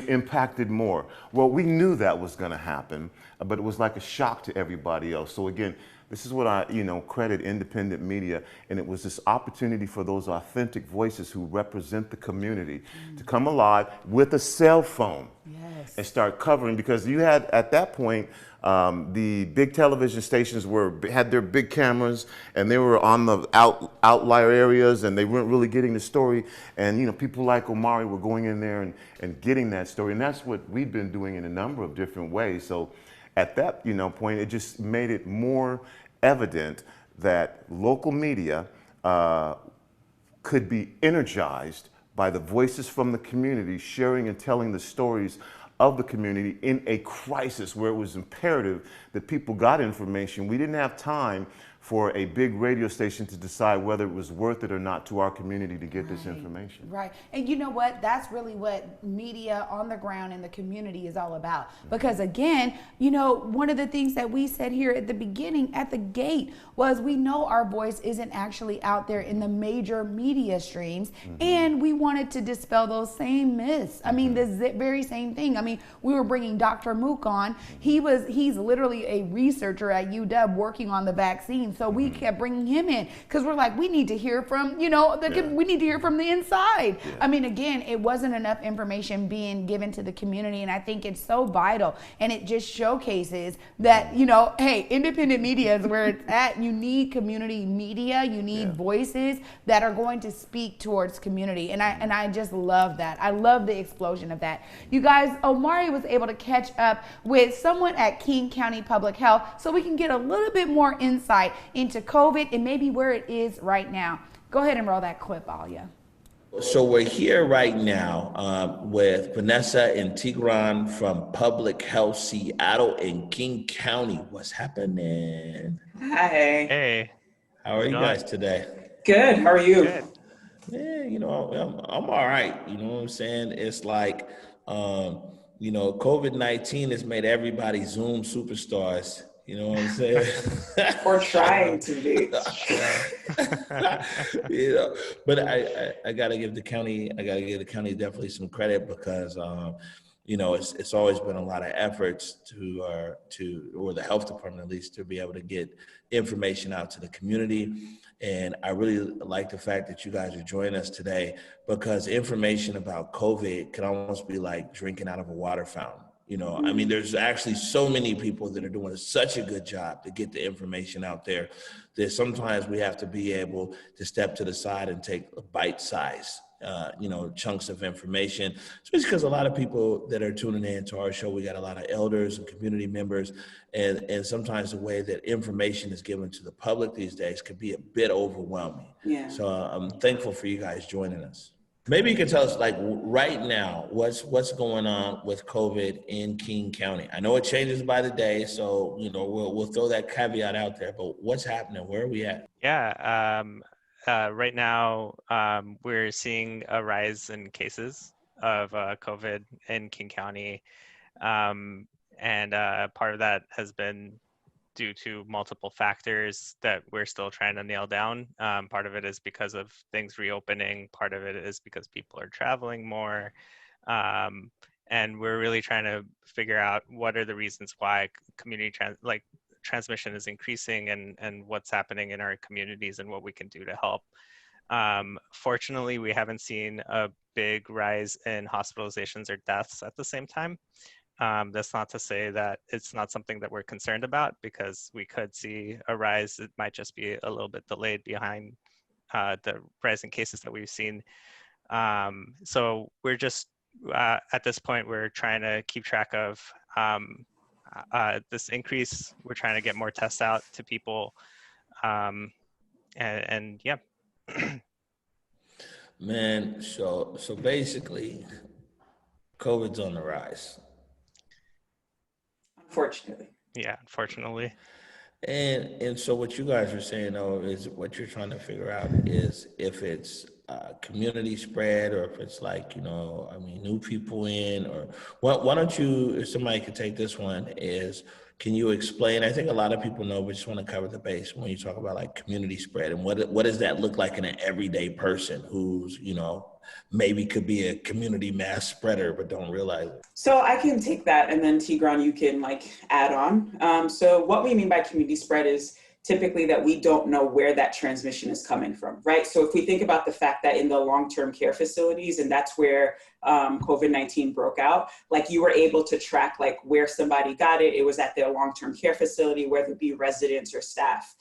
impacted more. Well, we knew that was going to happen, but it was like a shock to everybody else. So again, this is what I, credit independent media, and it was this opportunity for those authentic voices who represent the community to come alive with a cell phone and start covering, because you had, at that point, the big television stations had their big cameras, and they were on the outlier areas, and they weren't really getting the story. And people like Omari were going in there and getting that story, and that's what we've been doing in a number of different ways. So at that point, it just made it more evident that local media could be energized by the voices from the community sharing and telling the stories of the community in a crisis where it was imperative that people got information. We didn't have time for a big radio station to decide whether it was worth it or not to our community to get this information. Right. And you know what? That's really what media on the ground in the community is all about. Because again, one of the things that we said here at the beginning, at the gate, was we know our voice isn't actually out there in the major media streams. And we wanted to dispel those same myths. I mean, the very same thing. I mean, we were bringing Dr. Mook on. He's literally a researcher at UW working on the vaccine. So we kept bringing him in because we're like, we need to hear from, we need to hear from the inside. Yeah. I mean, again, it wasn't enough information being given to the community. And I think it's so vital. And it just showcases that, hey, independent media is where it's at. You need community media. You need voices that are going to speak towards community. And I just love that. I love the explosion of that. You guys, Omari was able to catch up with someone at King County Public Health so we can get a little bit more insight into COVID and maybe where it is right now. Go ahead and roll that clip, Alia. So we're here right now with Vanessa and Tigran from Public Health Seattle in King County. What's happening? Hi. Hey. How are you guys today? Good. How are you? Good. Yeah, I'm all right. You know what I'm saying? It's like, COVID-19 has made everybody Zoom superstars. You know what I'm saying? Or trying to be. But I gotta give the county definitely some credit because it's always been a lot of efforts or the health department at least, to be able to get information out to the community. And I really like the fact that you guys are joining us today, because information about COVID can almost be like drinking out of a water fountain. I mean, there's actually so many people that are doing such a good job to get the information out there that sometimes we have to be able to step to the side and take a bite-size, chunks of information, especially because a lot of people that are tuning in to our show, we got a lot of elders and community members, and sometimes the way that information is given to the public these days can be a bit overwhelming. Yeah. So I'm thankful for you guys joining us. Maybe you can tell us, like, right now, what's going on with COVID in King County? I know it changes by the day, so we'll throw that caveat out there. But what's happening? Where are we at? Yeah. Right now, we're seeing a rise in cases of COVID in King County, and part of that has been due to multiple factors that we're still trying to nail down. Part of it is because of things reopening. Part of it is because people are traveling more. And we're really trying to figure out what are the reasons why community transmission is increasing and what's happening in our communities and what we can do to help. Fortunately, we haven't seen a big rise in hospitalizations or deaths at the same time. That's not to say that it's not something that we're concerned about, because we could see a rise. It might just be a little bit delayed behind the rise in cases that we've seen. So we're just, at this point, we're trying to keep track of this increase. We're trying to get more tests out to people. And yeah. Man, so basically, COVID's on the rise. Unfortunately. Yeah, unfortunately. And so what you guys are saying though is what you're trying to figure out is if it's community spread or if it's like, I mean, new people in or why don't you, if somebody could take this one is, can you explain? I think a lot of people know, but just want to cover the base when you talk about like community spread and what does that look like in an everyday person who's, maybe could be a community mass spreader, but don't realize it. So I can take that, and then Tigran, you can like add on. So what we mean by community spread is typically that we don't know where that transmission is coming from, right? So if we think about the fact that in the long-term care facilities, and that's where COVID-19 broke out, like you were able to track like where somebody got it. It was at their long-term care facility, whether it be residents or staff.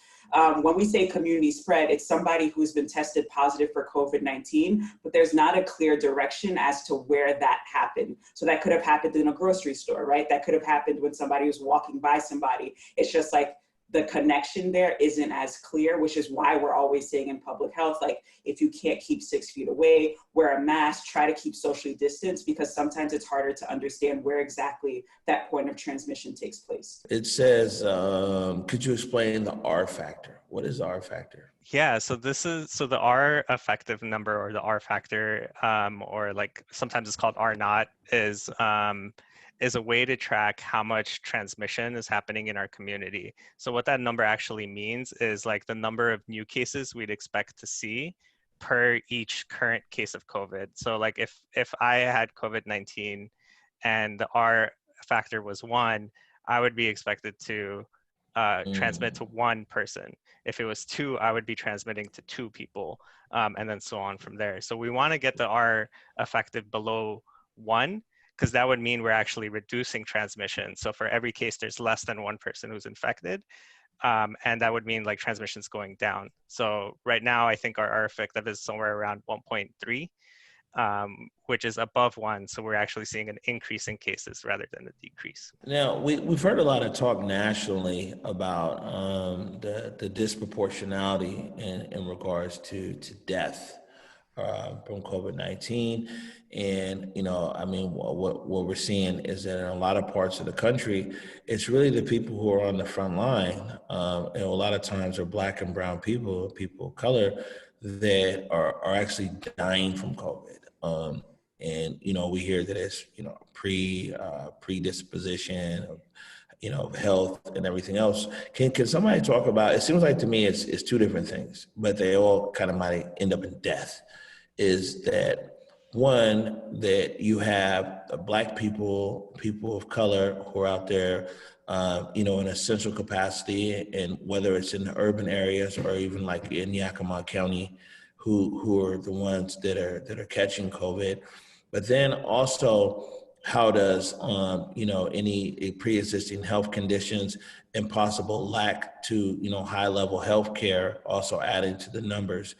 When we say community spread, it's somebody who's been tested positive for COVID-19, but there's not a clear direction as to where that happened. So that could have happened in a grocery store, right? That could have happened when somebody was walking by somebody. It's just like the connection there isn't as clear, which is why we're always saying in public health, like if you can't keep 6 feet away, wear a mask, try to keep socially distanced, because sometimes it's harder to understand where exactly that point of transmission takes place. It says, could you explain the R factor? What is the R factor? Yeah, so the R effective number or the R factor, or like sometimes it's called R naught, is a way to track how much transmission is happening in our community. So what that number actually means is like the number of new cases we'd expect to see per each current case of COVID. So like if I had COVID-19 and the R factor was 1, I would be expected to transmit to 1 person. If it was 2, I would be transmitting to 2 people, and then so on from there. So we want to get the R effective below 1, because that would mean we're actually reducing transmission. So for every case, there's less than 1 person who's infected. And that would mean like transmission's going down. So right now, I think our R effective is somewhere around 1.3, which is above 1. So we're actually seeing an increase in cases rather than a decrease. Now, we've heard a lot of talk nationally about the disproportionality in regards to death from COVID-19. And, I mean, what we're seeing is that in a lot of parts of the country, it's really the people who are on the front line, and a lot of times are Black and brown people of color, that are actually dying from COVID. And, we hear that it's, predisposition of health and everything else. Can somebody talk about, it seems like to me it's 2 different things, but they all kind of might end up in death. Is that one, that you have Black people of color who are out there, in essential capacity, and whether it's in the urban areas or even like in Yakima County, who are the ones that are catching COVID. But then also, how does any pre-existing health conditions and possible lack to high level health care also added to the numbers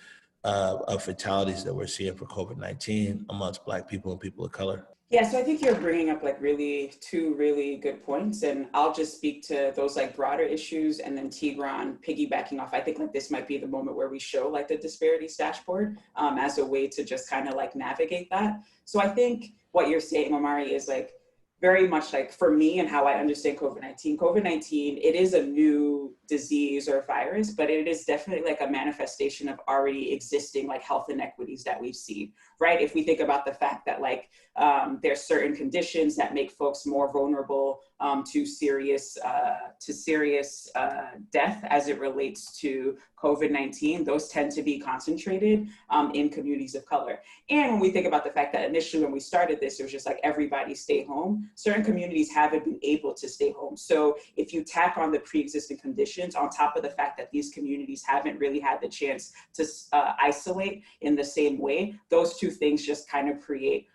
of fatalities that we're seeing for COVID-19 amongst Black people and people of color? Yeah, so I think you're bringing up like 2 really good points, and I'll just speak to those like broader issues, and then Tigran piggybacking off. I think like this might be the moment where we show like the disparities dashboard as a way to just kind of like navigate that. So I think what you're saying, Omari, is like very much like for me and how I understand COVID-19, it is a new disease or virus, but it is definitely like a manifestation of already existing like health inequities that we've seen, right? If we think about the fact that like there's certain conditions that make folks more vulnerable to serious death as it relates to COVID-19, those tend to be concentrated in communities of color. And when we think about the fact that initially when we started this, it was just like everybody stay home, certain communities haven't been able to stay home. So if you tack on the pre-existing conditions on top of the fact that these communities haven't really had the chance to isolate in the same way, those 2 things just kind of create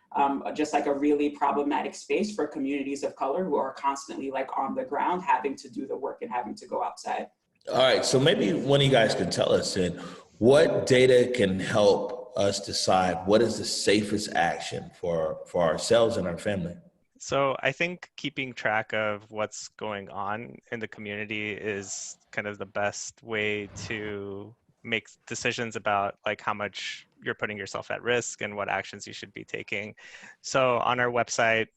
just like a really problematic space for communities of color who are constantly like on the ground having to do the work and having to go outside. All right, so maybe one of you guys can tell us then, what data can help us decide what is the safest action for ourselves and our family? So I think keeping track of what's going on in the community is kind of the best way to make decisions about like how much you're putting yourself at risk and what actions you should be taking. So on our website,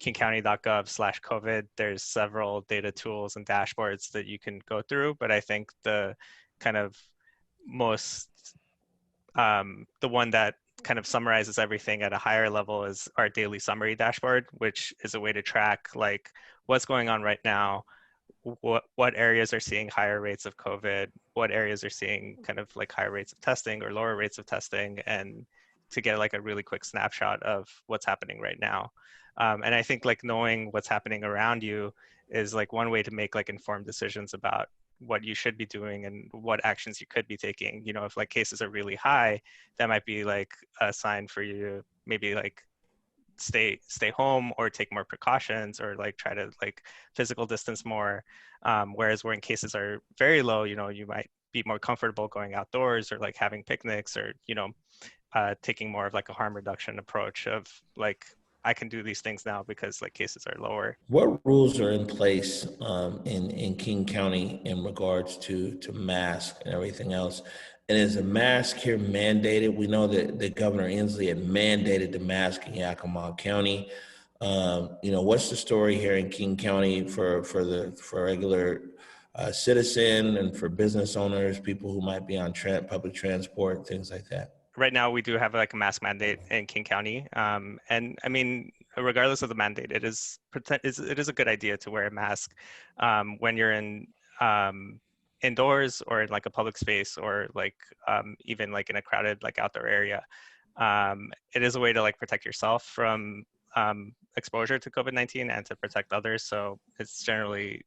kingcounty.gov/COVID, there's several data tools and dashboards that you can go through. But I think the kind of most, the one that kind of summarizes everything at a higher level is our daily summary dashboard, which is a way to track like what's going on right now, what areas are seeing higher rates of COVID, what areas are seeing kind of like higher rates of testing or lower rates of testing, and to get like a really quick snapshot of what's happening right now. And I think like knowing what's happening around you is like one way to make like informed decisions about what you should be doing and what actions you could be taking. You know, if like cases are really high, that might be like a sign for you to maybe like stay home or take more precautions or like try to like physical distance more. Whereas when cases are very low, you know, you might be more comfortable going outdoors or like having picnics or, you know, taking more of like a harm reduction approach of like, I can do these things now because like cases are lower. What rules are in place in King County in regards to mask and everything else? And is a mask here mandated? We know that Governor Inslee had mandated the mask in Yakima County. You know, what's the story here in King County for regular citizen and for business owners, people who might be on public transport, things like that? Right now, we do have like a mask mandate in King County, and I mean, regardless of the mandate, it is a good idea to wear a mask when you're in indoors or in like a public space or like even like in a crowded like outdoor area. It is a way to like protect yourself from exposure to COVID-19 and to protect others. So it's generally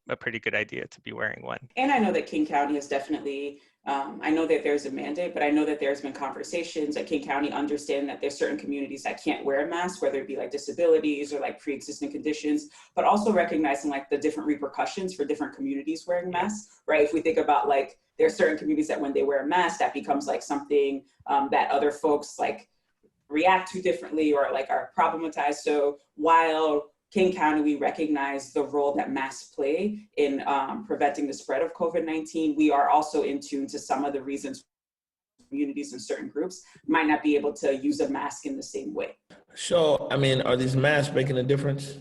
a pretty good idea to be wearing one. And I know that King County is definitely, I know that there's a mandate, but I know that there's been conversations at King County understanding that there's certain communities that can't wear a mask, whether it be like disabilities or like pre-existing conditions, but also recognizing like the different repercussions for different communities wearing masks, right? If we think about like, there are certain communities that when they wear a mask, that becomes like something that other folks like react to differently or like are problematized. So while King County, we recognize the role that masks play in preventing the spread of COVID-19. We are also in tune to some of the reasons communities and certain groups might not be able to use a mask in the same way. So, I mean, are these masks making a difference?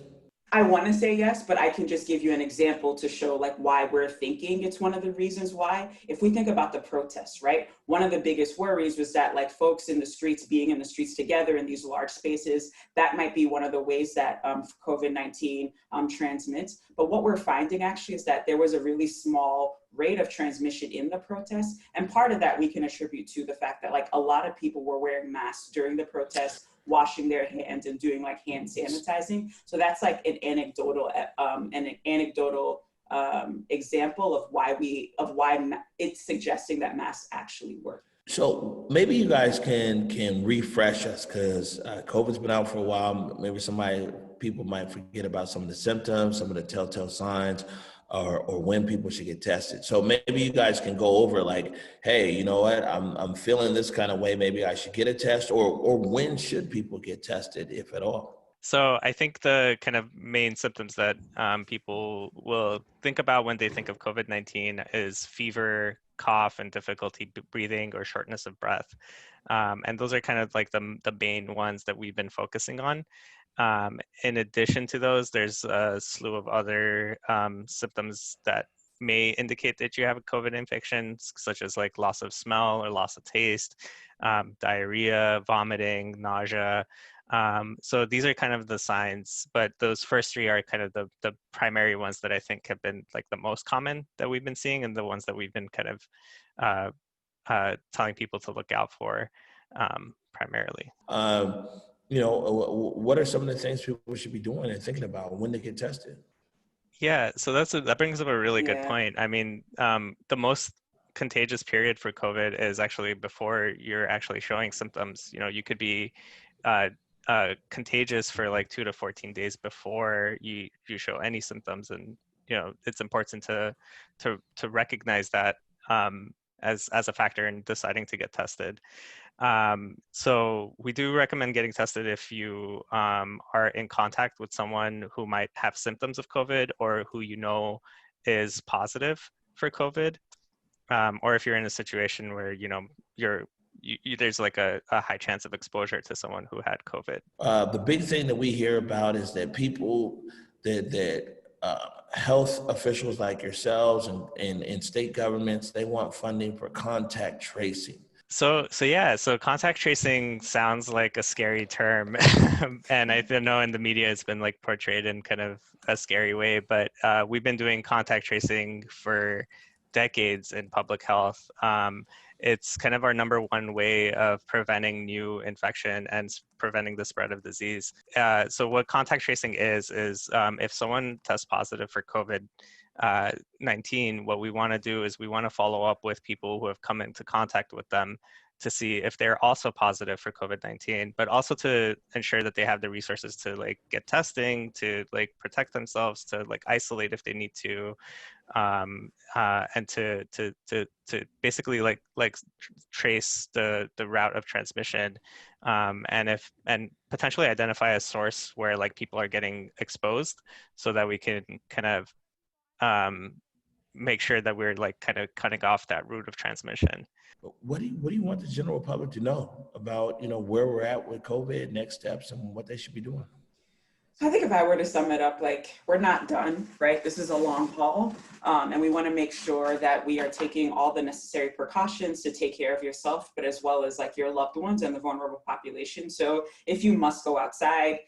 I want to say yes, but I can just give you an example to show like why we're thinking it's one of the reasons why. If we think about the protests, right? One of the biggest worries was that like folks in the streets, being in the streets together in these large spaces, that might be one of the ways that COVID-19 transmits. But what we're finding actually is that there was a really small rate of transmission in the protests. And part of that we can attribute to the fact that like a lot of people were wearing masks during the protests, washing their hands and doing like hand sanitizing. So that's like an anecdotal example of why it's suggesting that masks actually work. So maybe you guys can refresh us because COVID's been out for a while. Maybe people might forget about some of the symptoms, some of the telltale signs, or when people should get tested. So maybe you guys can go over like, hey, you know what, I'm feeling this kind of way. Maybe I should get a test, or when should people get tested, if at all? So I think the kind of main symptoms that people will think about when they think of COVID-19 is fever, cough, and difficulty breathing or shortness of breath. And those are kind of like the main ones that we've been focusing on. In addition to those, there's a slew of other symptoms that may indicate that you have a COVID infection, such as like loss of smell or loss of taste, diarrhea, vomiting, nausea. So these are kind of the signs, but those first three are kind of the primary ones that I think have been like the most common that we've been seeing and the ones that we've been kind of telling people to look out for primarily. You know, what are some of the things people should be doing and thinking about when they get tested? Yeah, so that brings up a really good point. I mean, the most contagious period for COVID is actually before you're actually showing symptoms. You know, you could be contagious for like 2 to 14 days before you show any symptoms, and you know it's important to recognize that as a factor in deciding to get tested. So we do recommend getting tested if you are in contact with someone who might have symptoms of COVID or who you know is positive for COVID, or if you're in a situation where you know you're there's like a high chance of exposure to someone who had COVID. The big thing that we hear about is that people that health officials like yourselves and state governments, they want funding for contact tracing. So contact tracing sounds like a scary term, and I know in the media it's been like portrayed in kind of a scary way, but we've been doing contact tracing for decades in public health. It's kind of our number one way of preventing new infection and preventing the spread of disease. So what contact tracing is if someone tests positive for COVID-19, what we want to do is we want to follow up with people who have come into contact with them to see if they're also positive for COVID-19, but also to ensure that they have the resources to like get testing, to like protect themselves, to like isolate if they need to, and to basically like trace the route of transmission, and potentially identify a source where like people are getting exposed, so that we can kind of make sure that we're like kind of cutting off that route of transmission. What do you want the general public to know about, where we're at with COVID, next steps, and what they should be doing? I think if I were to sum it up, like, we're not done, right? This is a long haul, and we want to make sure that we are taking all the necessary precautions to take care of yourself, but as well as like your loved ones and the vulnerable population. So if you must go outside,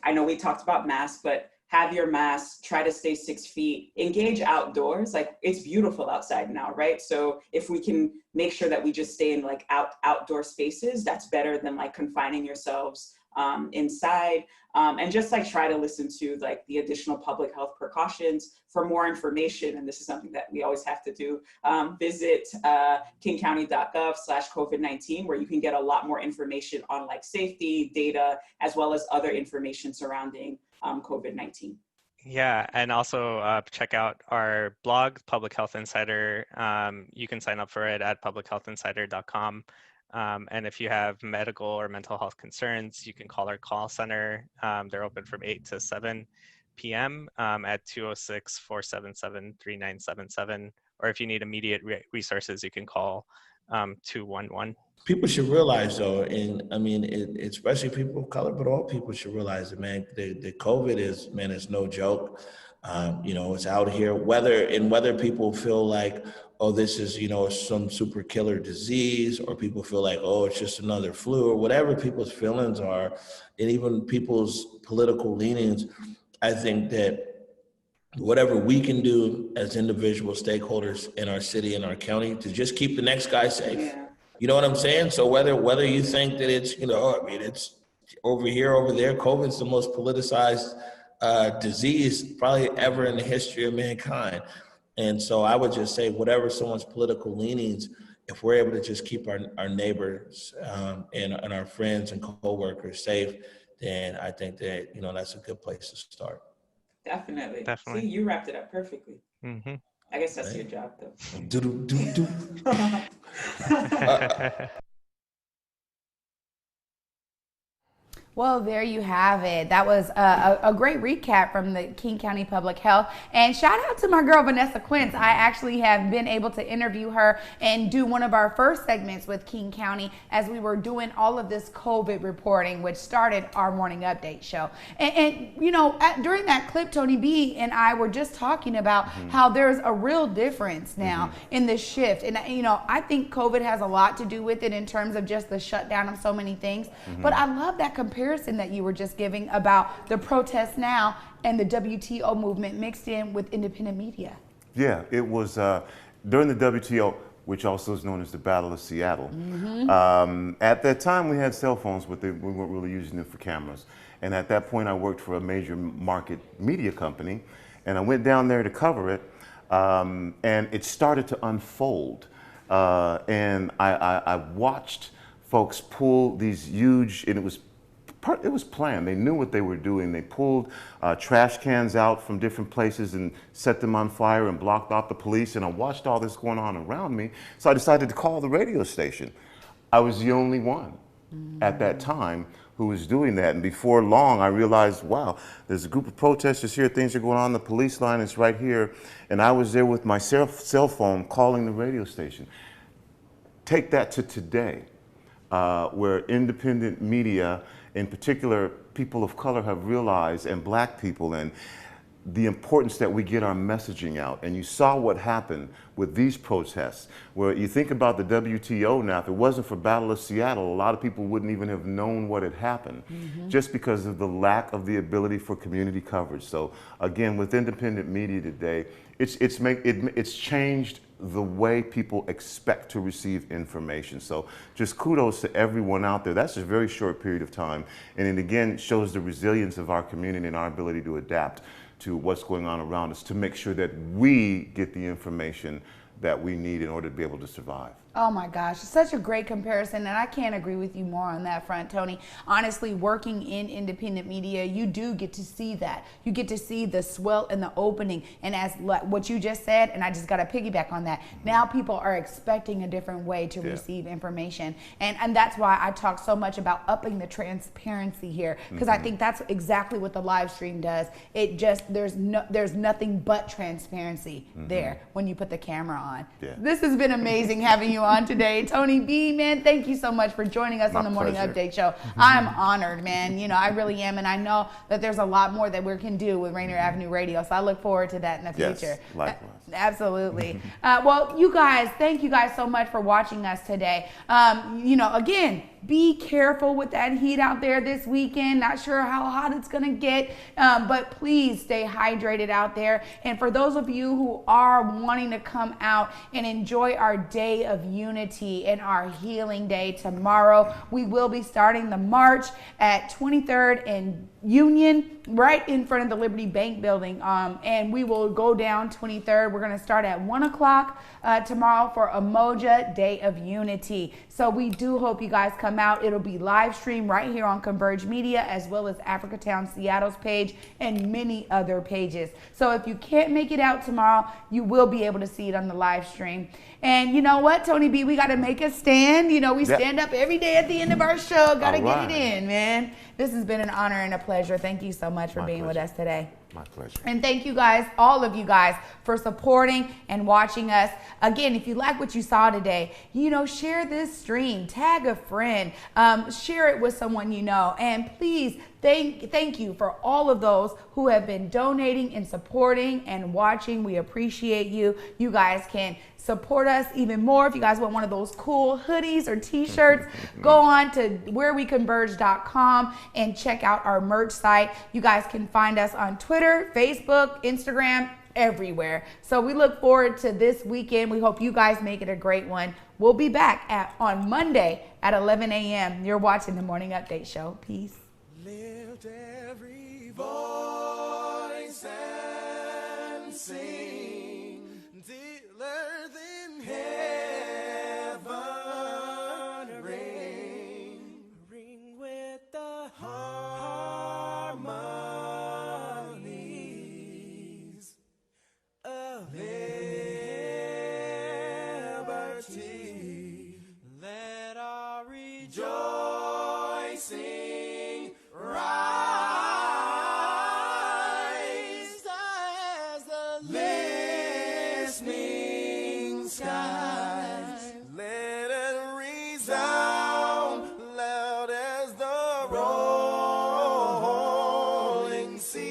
I know we talked about masks, but have your mask, try to stay 6 feet, engage outdoors. Like, it's beautiful outside now, right? So if we can make sure that we just stay in like outdoor spaces, that's better than like confining yourselves inside, and just like try to listen to like the additional public health precautions. For more information, and this is something that we always have to do, visit kingcounty.gov/COVID-19, where you can get a lot more information on like safety, data, as well as other information surrounding COVID-19. Yeah, and also check out our blog, Public Health Insider. You can sign up for it at publichealthinsider.com. And if you have medical or mental health concerns, you can call our call center. They're open from 8 to 7 p.m. At 206-477-3977. Or if you need immediate resources, you can call 211. People should realize though, and I mean, especially people of color, but all people should realize that, man, the COVID is no joke. It's out here, whether people feel like, oh, this is, some super killer disease, or people feel like, oh, it's just another flu, or whatever people's feelings are, and even people's political leanings. I think that whatever we can do as individual stakeholders in our city and our county to just keep the next guy safe. Yeah. You know what I'm saying? So whether you think that it's, it's over here, over there, COVID's the most politicized disease probably ever in the history of mankind. And so I would just say, whatever someone's political leanings, if we're able to just keep our neighbors and our friends and coworkers safe, then I think that, that's a good place to start. Definitely. See, you wrapped it up perfectly. Mm-hmm. I guess that's your job, though. Well, there you have it. That was a great recap from the King County Public Health. And shout out to my girl, Vanessa Quince. I actually have been able to interview her and do one of our first segments with King County as we were doing all of this COVID reporting, which started our morning update show. And during that clip, Tony B and I were just talking about how there's a real difference now in this shift. And, I think COVID has a lot to do with it in terms of just the shutdown of so many things. But I love that comparison that you were just giving about the protests now and the WTO movement mixed in with independent media. Yeah, it was during the WTO, which also is known as the Battle of Seattle. At that time, we had cell phones, but we weren't really using them for cameras. And at that point, I worked for a major market media company, and I went down there to cover it, and it started to unfold. And I watched folks pull these huge, and it was planned. They knew what they were doing. They pulled trash cans out from different places and set them on fire and blocked off the police. And I watched all this going on around me. So I decided to call the radio station. I was the only one at that time who was doing that. And before long, I realized, wow, there's a group of protesters here. Things are going on. The police line is right here. And I was there with my cell phone calling the radio station. Take that to today. where independent media, in particular people of color, have realized, and black people, and the importance that we get our messaging out. And you saw what happened with these protests, where you think about the WTO now, if it wasn't for Battle of Seattle, a lot of people wouldn't even have known what had happened, just because of the lack of the ability for community coverage. So again, with independent media today, it's changed the way people expect to receive information. So just kudos to everyone out there. That's a very short period of time. And it again shows the resilience of our community and our ability to adapt to what's going on around us to make sure that we get the information that we need in order to be able to survive. Oh my gosh, such a great comparison, and I can't agree with you more on that front, Tony. Honestly, working in independent media, you do get to see that. You get to see the swell and the opening, and as what you just said, and I just got to piggyback on that, now people are expecting a different way to receive information, and that's why I talk so much about upping the transparency here, because I think that's exactly what the live stream does. It just, there's nothing but transparency there when you put the camera on. This has been amazing having you on today. Tony B, man, thank you so much for joining us on the Morning Update Show. I'm honored, man. You know, I really am, and I know that there's a lot more that we can do with Rainier Avenue Radio, so I look forward to that in the future. Likewise. Absolutely. Well, you guys, thank you guys so much for watching us today. You know, again, be careful with that heat out there this weekend. Not sure how hot it's going to get, but please stay hydrated out there. And for those of you who are wanting to come out and enjoy our day of unity and our healing day tomorrow, we will be starting the march at 23rd and Union, right in front of the Liberty Bank building, and we will go down 23rd. We're going to start at 1 o'clock tomorrow for Umoja Day of Unity. So we do hope you guys come out. It'll be live streamed right here on ConvergeMedia, as well as Africatown Seattle's page and many other pages. So if you can't make it out tomorrow, you will be able to see it on the live stream. And you know what, Tony B, we got to make a stand. You know, we stand up every day at the end of our show. Got to get it in, man. This has been an honor and a pleasure. Thank you so much for being with us today. My pleasure. And thank you guys, all of you guys, for supporting and watching us. Again, if you like what you saw today, you know, share this stream, tag a friend, share it with someone you know, and please thank you for all of those who have been donating and supporting and watching. We appreciate you. You guys can support us even more. If you guys want one of those cool hoodies or t-shirts, go on to whereweconverge.com and check out our merch site. You guys can find us on Twitter, Facebook, Instagram, everywhere. So we look forward to this weekend. We hope you guys make it a great one. We'll be back on Monday at 11 a.m. You're watching the Morning Update Show. Peace. Lift every voice and sing till earth and heaven ring with the harmonies of liberty. Let our rejoicing rise as the listening skies. Let it resound loud as the rolling sea.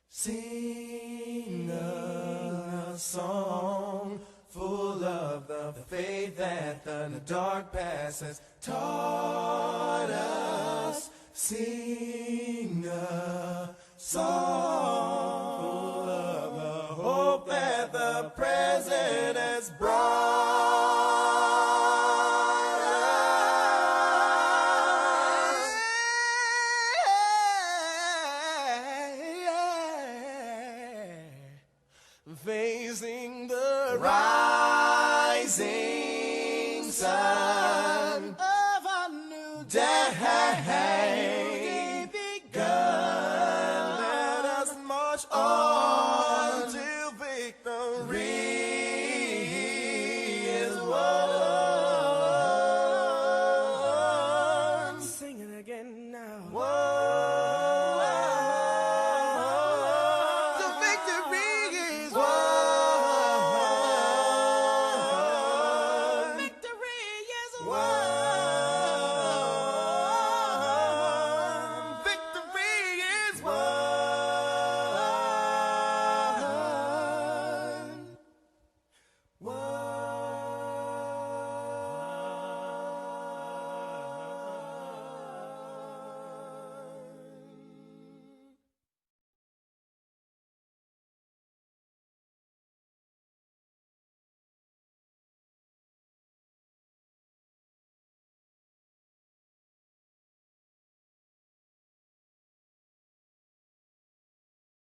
Sing a song full of the faith that the dark past has taught us. Sing a song full of the hope that the present has brought us. Facing the rising sun.